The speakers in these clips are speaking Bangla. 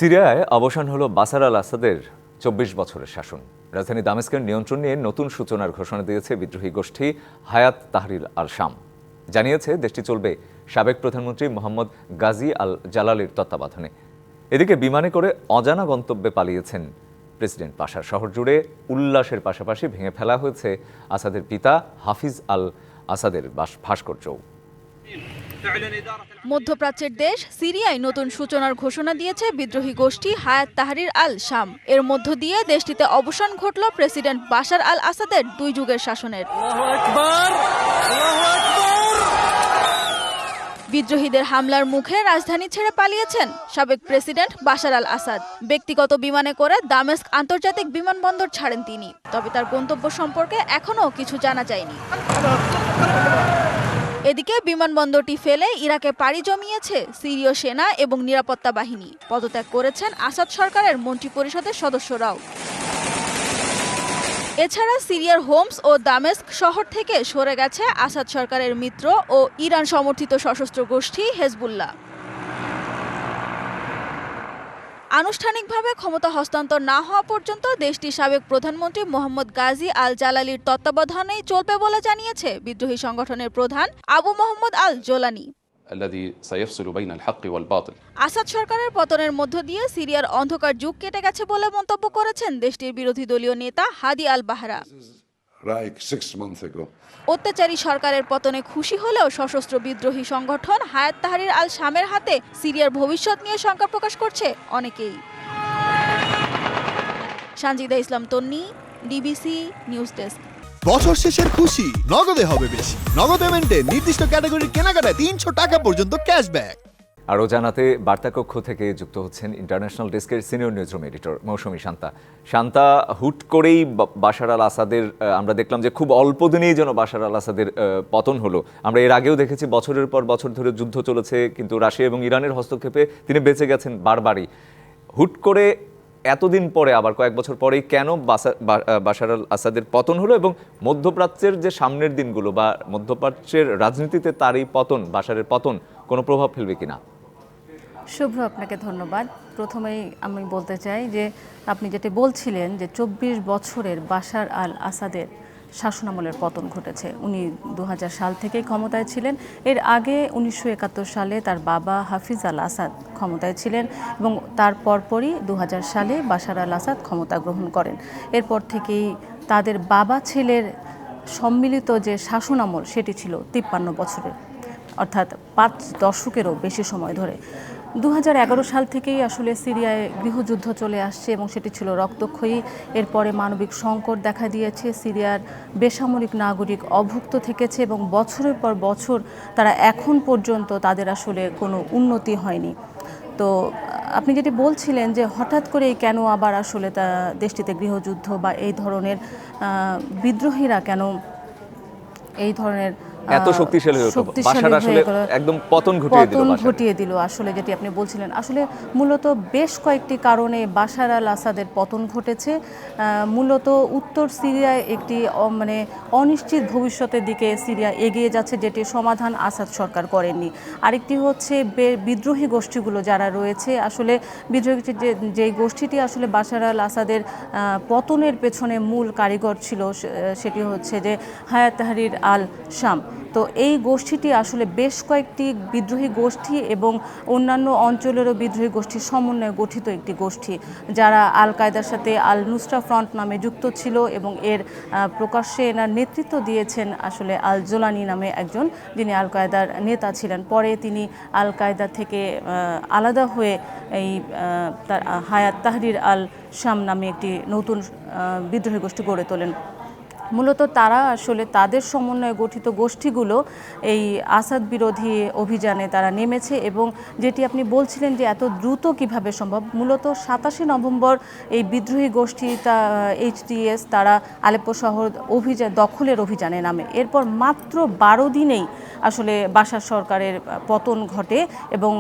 সিরিয়ায় অবসান হলো বাশার আল আসাদের ২৪ বছরের শাসন। রাজধানী দামেস্কের নিয়ন্ত্রণ নিয়ে নতুন সূচনার ঘোষণা দিয়েছে বিদ্রোহী গোষ্ঠী হায়াত তাহরির আল শাম। জানিয়েছে দেশটি চলবে সাবেক প্রধানমন্ত্রী মোহাম্মদ গাজী আল জালালির তত্ত্বাবধানে। এদিকে বিমানে করে অজানা গন্তব্যে পালিয়েছেন প্রেসিডেন্ট বাশার। শহর জুড়ে উল্লাসের পাশাপাশি ভেঙে ফেলা হয়েছে আসাদের পিতা হাফিজ আল আসাদের ভাস্কর্যও। মধ্যপ্রাচ্যের দেশ সিরিয়ায় নতুন সূচনার ঘোষণা দিয়েছে বিদ্রোহী গোষ্ঠী হায়াত তাহরির আল শাম। এর মধ্য দিয়ে দেশটিতে অবসান ঘটল প্রেসিডেন্ট বাশার আল আসাদের ২ যুগের শাসনের। বিদ্রোহীদের হামলার মুখে রাজধানী ছেড়ে পালিয়েছেন সাবেক প্রেসিডেন্ট বাশার আল আসাদ। ব্যক্তিগত বিমানে করে দামেস্ক আন্তর্জাতিক বিমানবন্দর ছাড়েন তিনি। তবে তার গন্তব্য সম্পর্কে এখনও কিছু জানা যায়নি। এদিকে বিমানবন্দরটি ফেলে ইরাকে পাড়ি জমিয়েছে সিরীয় সেনা এবং নিরাপত্তা বাহিনী। পদত্যাগ করেছেন আসাদ সরকারের মন্ত্রিপরিষদের সদস্যরাও। এছাড়া সিরিয়ার হোমস ও দামেস্ক শহর থেকে সরে গেছে আসাদ সরকারের মিত্র ও ইরান সমর্থিত সশস্ত্র গোষ্ঠী হেজবুল্লাহ। আনুষ্ঠানিকভাবে ক্ষমতা হস্তান্তর না হওয়া পর্যন্ত দেশটির সাবেক প্রধানমন্ত্রী মোহাম্মদ গাজী আল জালালির তত্ত্বাবধানেই চলবে বলে জানিয়েছে বিদ্রোহী সংগঠনের প্রধান আবু মোহাম্মদ আল জোলানি। আসাদ সরকারের পতনের মধ্য দিয়ে সিরিয়ার অন্ধকার যুগ কেটে গেছে বলে মন্তব্য করেছেন দেশটির বিরোধী দলীয় নেতা হাদি আল বাহরা। অত্যাচারী সরকারের পতনে খুশি হলেও সশস্ত্র বিদ্রোহী সংগঠন হায়াত তাহরির আল শামের হাতে সিরিয়ার ভবিষ্যৎ নিয়ে শঙ্কা প্রকাশ করছে অনেকেই। সানজিদা ইসলাম তন্নি, ডিবিসি নিউজ ডেস্ক। বছর শেষের খুশি নগদে হবে বেশি। নগদ পেমেন্টে নির্দিষ্ট ক্যাটাগরির কেনাকাটায় ৩০০ টাকা পর্যন্ত ক্যাশব্যাক। আরও জানাতে বার্তাকক্ষ থেকে যুক্ত হচ্ছেন ইন্টারন্যাশনাল ডেস্কের সিনিয়র নিউজরুম এডিটর মৌসুমী শান্তা। হুট করেই বাশার আল আসাদের আমরা দেখলাম যে খুব অল্প দিনেই যেন বাশার আল আসাদের পতন হলো। আমরা এর আগেও দেখেছি বছরের পর বছর ধরে যুদ্ধ চলেছে, কিন্তু রাশিয়া এবং ইরানের হস্তক্ষেপে তিনি বেঁচে গেছেন বারবারই। হুট করে এতদিন পরে আবার কয়েক বছর পরেই কেন বাশার আল আসাদের পতন হলো, এবং মধ্যপ্রাচ্যের যে সামনের দিনগুলো বা মধ্যপ্রাচ্যের রাজনীতিতে তার এই পতন, বাশারের পতন কোনো প্রভাব ফেলবে কিনা? শুভ্র, আপনাকে ধন্যবাদ। প্রথমেই আমি বলতে চাই যে আপনি যেটা বলছিলেন যে ২৪ বছরের বাশার আল আসাদের শাসনামলের পতন ঘটেছে। উনি ২০০০ সাল থেকেই ক্ষমতায় ছিলেন। এর আগে ১৯৭১ সালে তার বাবা হাফিজ আল আসাদ ক্ষমতায় ছিলেন এবং তার পরপরই ২০০০ সালে বাশার আল আসাদ ক্ষমতা গ্রহণ করেন। এরপর থেকেই তাদের বাবা ছেলের সম্মিলিত যে শাসনামল সেটি ছিল ৫৩ বছরের, অর্থাৎ ৫ দশকেরও বেশি সময় ধরে। ২০১১ সাল থেকেই আসলে সিরিয়ায় গৃহযুদ্ধ চলে আসছে এবং সেটি ছিল রক্তক্ষয়ী। এরপরে মানবিক সংকট দেখা দিয়েছে। সিরিয়ার বেসামরিক নাগরিক অভুক্ত থেকেছে এবং বছরের পর বছর তারা এখন পর্যন্ত তাদের আসলে কোনো উন্নতি হয়নি। তো আপনি যেটি বলছিলেন যে হঠাৎ করেই কেন আবার আসলে দেশটিতে গৃহযুদ্ধ বা এই ধরনের বিদ্রোহীরা কেন এই ধরনের এত শক্তিশালী বাশার আসলে একদম পতন ঘটিয়ে দিল। আসলে যেটি আপনি বলছিলেন, আসলে মূলত বেশ কয়েকটি কারণে বাশার আল আসাদের পতন ঘটেছে। মূলত উত্তর সিরিয়ায় একটি অনিশ্চিত ভবিষ্যতের দিকে সিরিয়া এগিয়ে যাচ্ছে, যেটি সমাধান আসাদ সরকার করেননি। আরেকটি হচ্ছে বিদ্রোহী গোষ্ঠীগুলো যারা রয়েছে, আসলে বিদ্রোহী যেই গোষ্ঠীটি আসলে বাশার আল আসাদের পতনের পেছনে মূল কারিগর ছিল, সেটি হচ্ছে যে হায়াত তাহরির আল শাম। তো এই গোষ্ঠীটি আসলে বেশ কয়েকটি বিদ্রোহী গোষ্ঠী এবং অন্যান্য অঞ্চলেরও বিদ্রোহী গোষ্ঠীর সমন্বয়ে গঠিত একটি গোষ্ঠী, যারা আল কায়দার সাথে আল নুসরা ফ্রন্ট নামে যুক্ত ছিল এবং এর প্রকাশ্যে এনার নেতৃত্ব দিয়েছেন আসলে আল জোলানি নামে একজন, যিনি আল কায়দার নেতা ছিলেন। পরে তিনি আল কায়দা থেকে আলাদা হয়ে এই হায়াত তাহরির আল শাম নামে একটি নতুন বিদ্রোহী গোষ্ঠী গড়ে তোলেন। মূলত তারা আসলে তাদের সমন্বয়ে গঠিত গোষ্ঠীগুলো এই আসাদ বিরোধী অভিযানে তারা নেমেছে এবং যেটি আপনি বলছিলেন যে এত দ্রুত কিভাবে সম্ভব, মূলত ২৭ নভেম্বর এই বিদ্রোহী গোষ্ঠী HTS তারা আলেপ্পো শহর দখলের অভিযানে নামে। এরপর মাত্র ১২ দিনেই আসলে বাশার সরকারের পতন ঘটে এবং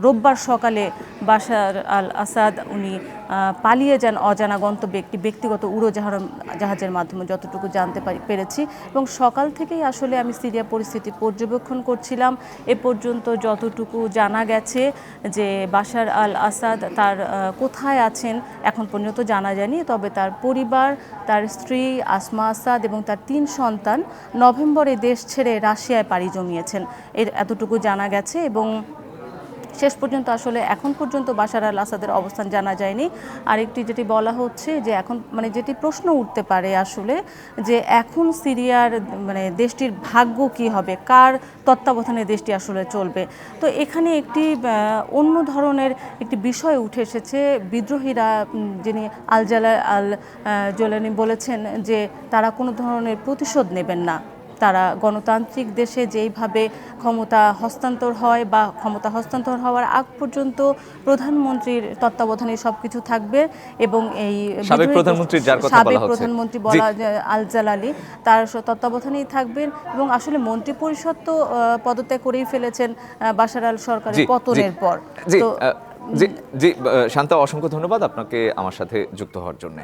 রোববার সকালে বাশার আল আসাদ উনি পালিয়ে যান অজানা গন্তব্যে একটি ব্যক্তিগত উড়োজাহাজের মাধ্যমে। যতটুকু জানতে পেরেছি। এবং সকাল থেকেই আসলে আমি সিরিয়া পরিস্থিতি পর্যবেক্ষণ করছিলাম। এ পর্যন্ত যতটুকু জানা গেছে যে বাশার আল আসাদ তার কোথায় আছেন এখন পর্যন্ত জানা যায়নি, তবে তার পরিবার, তার স্ত্রী আসমা আসাদ এবং তার 3 সন্তান নভেম্বরে দেশ ছেড়ে রাশিয়ায় পাড়ি জমিয়েছেন, এতটুকু জানা গেছে। এবং শেষ পর্যন্ত আসলে এখন পর্যন্ত বাশার আল আসাদের অবস্থান জানা যায়নি। আরেকটি যেটি বলা হচ্ছে যে এখন যেটি প্রশ্ন উঠতে পারে আসলে যে এখন সিরিয়ার দেশটির ভাগ্য কি হবে, কার তত্ত্বাবধানে দেশটি আসলে চলবে। তো এখানে একটি অন্য ধরনের একটি বিষয় উঠে এসেছে। বিদ্রোহীরা, যিনি আল জোলানি বলেছেন যে তারা কোনো ধরনের প্রতিশোধ নেবেন না। তারা গণতান্ত্রিক দেশে যেইভাবে ক্ষমতা হস্তান্তর হয় বা ক্ষমতা হস্তান্তর হওয়ার আগ পর্যন্ত প্রধানমন্ত্রীর তত্ত্বাবধানে সবকিছু থাকবে এবং এই সাবেক প্রধানমন্ত্রী যার কথা বলা হচ্ছে, প্রধানমন্ত্রী বলা আল জালালি তার তত্ত্বাবধানেই থাকবেন। এবং আসলে মন্ত্রী পরিষদ তো পদত্যাগ করেই ফেলেছেন বাশার আল সরকারের পতনের পর। জি, শান্তা, অসংখ্য ধন্যবাদ আপনাকে আমার সাথে যুক্ত হওয়ার জন্য।